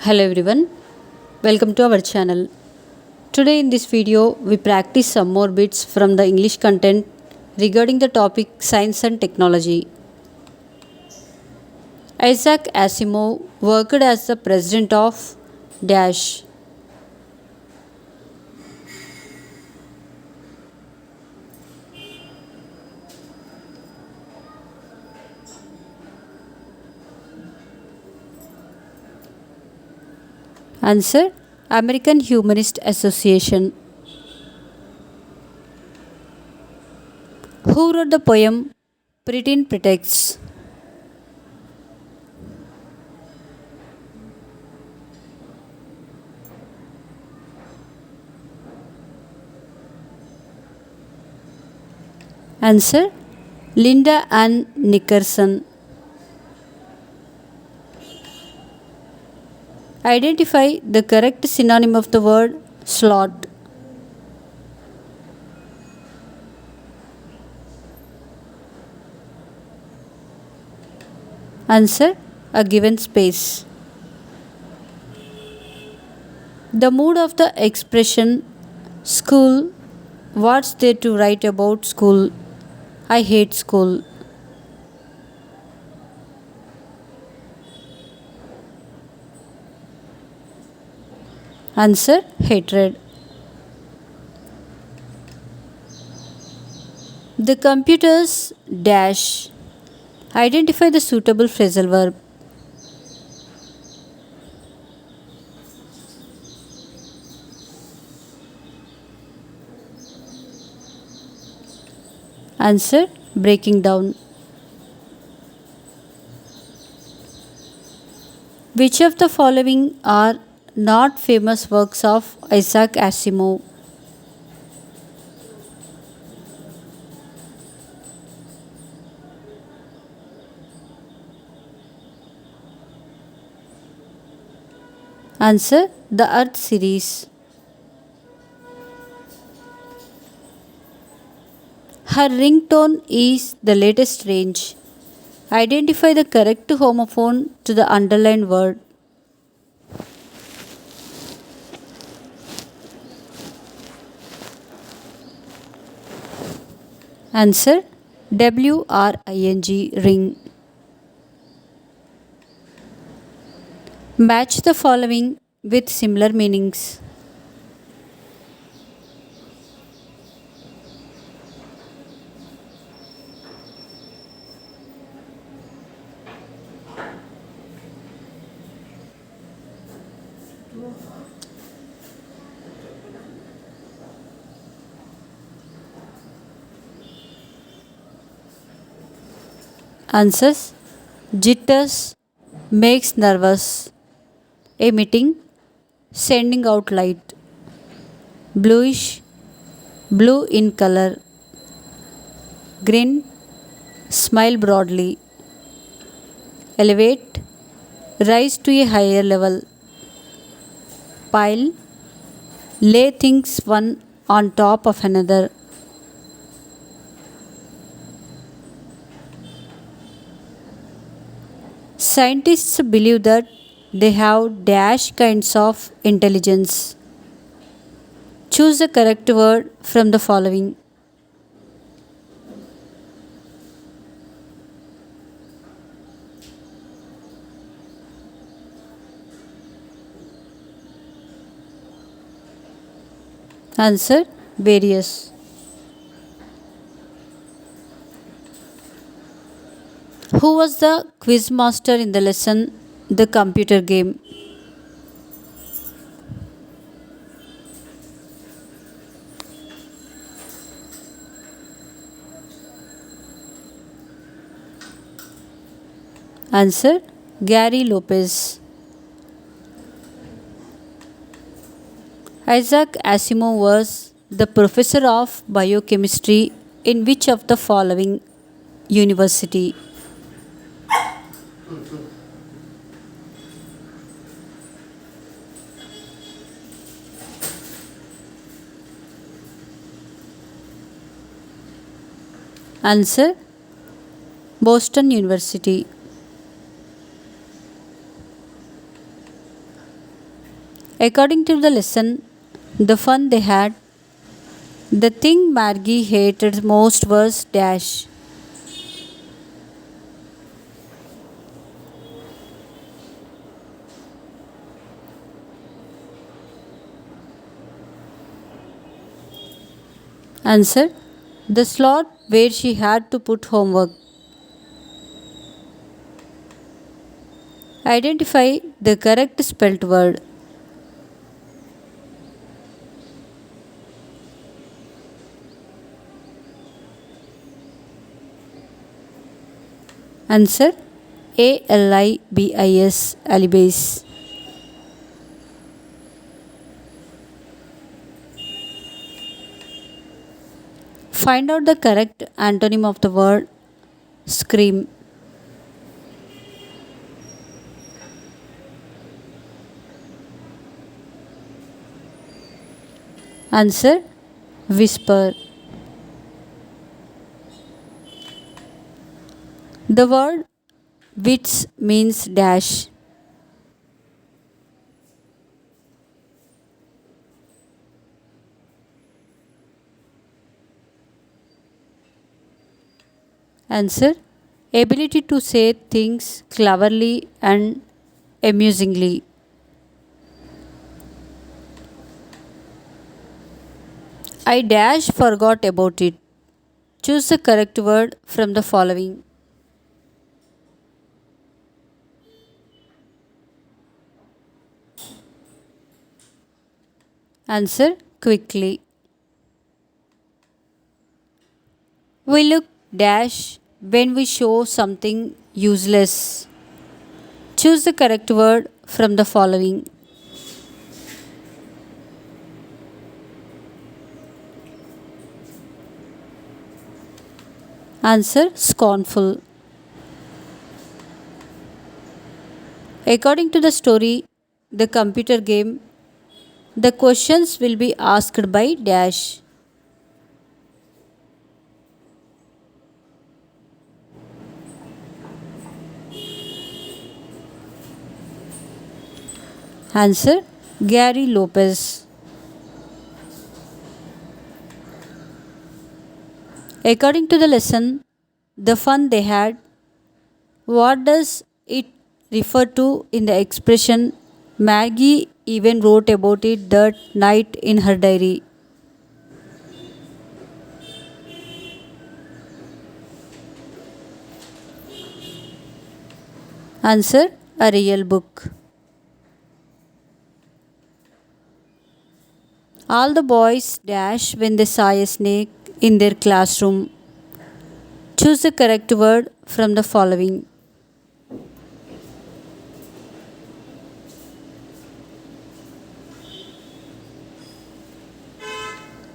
Hello everyone, welcome to our channel. Today in this video we practice some more bits from the English content regarding the topic science and technology. Isaac Asimov worked as the president of Dash. Answer: American Humanist Association. Who wrote the poem Pretend Pretexts? Answer: Linda Ann Nickerson. Identify the correct synonym of the word slot. Answer: a given space. The mood of the expression school. What's there to write about school? I hate school. Answer: hatred. The computers dash. Identify the suitable phrasal verb. Answer: breaking down. Which of the following are not famous works of Isaac Asimov? Answer: the Earth series. Her ringtone is the latest range. Identify the correct homophone to the underlined word. Answer: WRING ring. Match the following with similar meanings. Answers: jitters, makes nervous, emitting, sending out light, bluish, blue in color, grin, smile broadly, elevate, rise to a higher level, pile, lay things one on top of another. Scientists believe that they have dash kinds of intelligence. Choose the correct word from the following. Answer: various. Who was the quiz master in the lesson The Computer Game? Answer: Gary Lopez. Isaac Asimov was the professor of biochemistry in which of the following university? Answer: Boston University. According to the lesson, the fun they had, the thing Margie hated most was dash. Answer: the slot where she had to put homework. Identify the correct spelt word. Answer: ALIBIS, alibis. Find out the correct antonym of the word scream. Answer: whisper. The word wits means dash. Answer: ability to say things cleverly and amusingly. I dash forgot about it. Choose the correct word from the following. Answer: quickly. We look dash when we show something useless. Choose the correct word from the following. Answer: scornful. According to the story, the computer game, the questions will be asked by dash. Answer: Gary Lopez. According to the lesson, the fun they had, what does it refer to in the expression Maggie even wrote about it that night in her diary? Answer: a real book. All the boys dash when they saw a snake in their classroom. Choose the correct word from the following.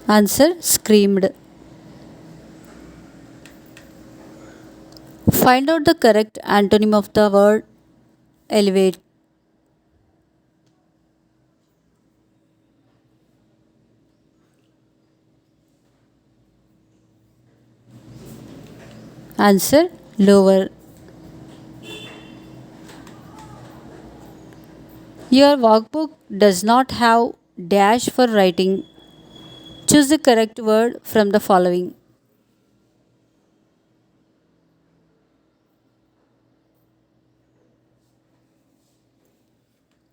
Answer: screamed. Find out the correct antonym of the word elevate. Answer: lower. Your workbook does not have dash for writing. Choose the correct word from the following.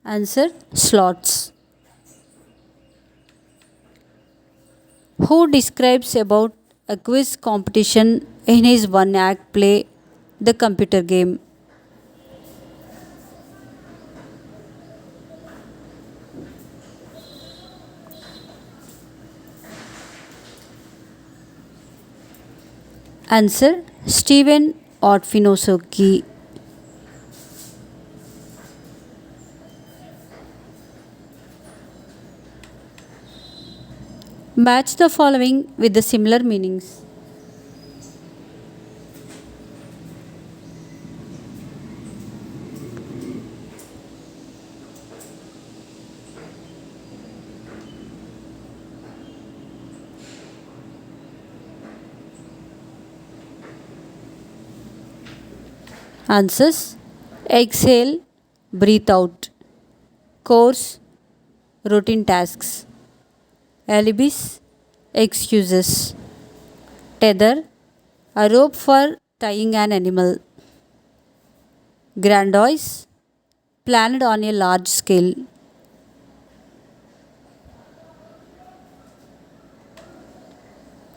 Answer: slots. Who describes about a quiz competition in his one act play, The Computer Game? Answer: Stephen Ortfinosoki. Match the following with the similar meanings. Answers: exhale, breathe out. Course, routine tasks. Alibis, excuses. Tether, a rope for tying an animal. Grandoise, planned on a large scale.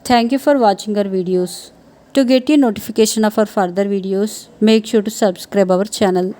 Thank you for watching our videos. To get a notification of our further videos, make sure to subscribe our channel.